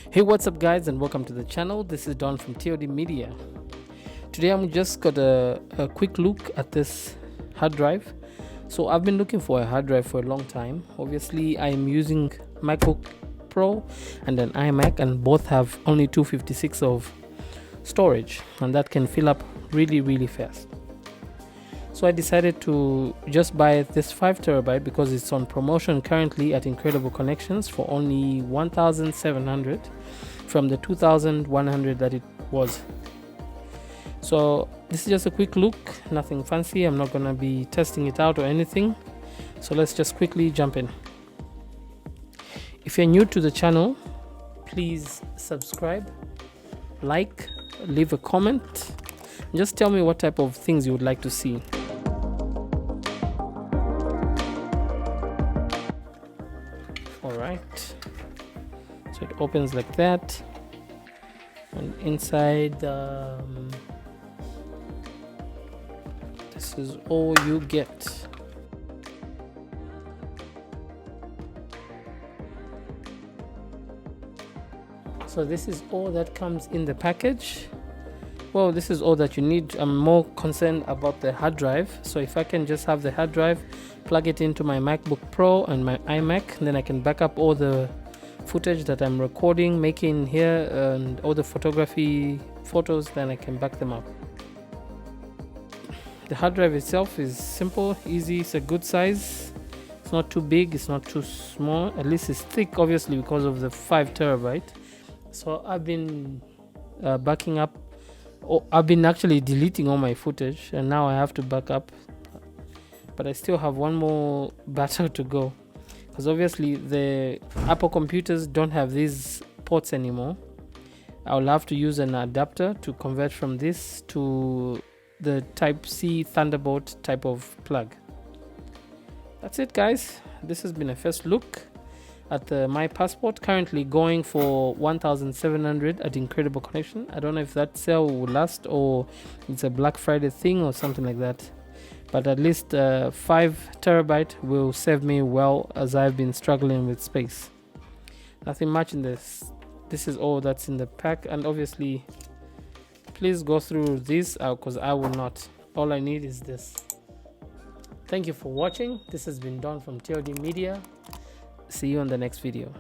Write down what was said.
Hey, what's up guys, and welcome to the channel. This is Don from TLDmedia. Today I'm just got a quick look at this hard drive. So I've been looking for a hard drive for a long time. Obviously I'm using MacBook Pro and an iMac, and both have only 256 of storage, and that can fill up really fast. So I decided to just buy this 5TB because it's on promotion currently at Incredible Connections for only 1,700 from the 2,100 that it was. So this is just a quick look, nothing fancy. I'm not gonna be testing it out or anything. So let's just quickly jump in. If you're new to the channel, please subscribe, like, leave a comment, and just tell me what type of things you would like to see. Alright, so it opens like that, and inside this is all you get. So this is all that comes in the package. Well, this is all that you need. I'm more concerned about the hard drive. So if I can just have the hard drive, plug it into my MacBook Pro and my iMac, then I can back up all the footage that I'm recording, making here, and all the photos, then I can back them up. The hard drive itself is simple, easy, it's a good size. It's not too big, it's not too small. At least it's thick, obviously, because of the 5TB. So I've been backing up. I've been actually deleting all my footage, and now I have to back up, but I still have one more battle to go, because obviously the Apple computers don't have these ports anymore. I'll have to use an adapter to convert from this to the Type-C Thunderbolt type of plug. That's it guys, this has been a first look at the My Passport, currently going for 1,700 at Incredible Connection. I don't know if that sale will last or it's a Black Friday thing or something like that, but at least 5TB will serve me well, as I've been struggling with space. Nothing much in this. This is all that's in the pack, and obviously please go through this because I will not. All I need is this. Thank you for watching. This has been Don from TLDmedia. See you on the next video.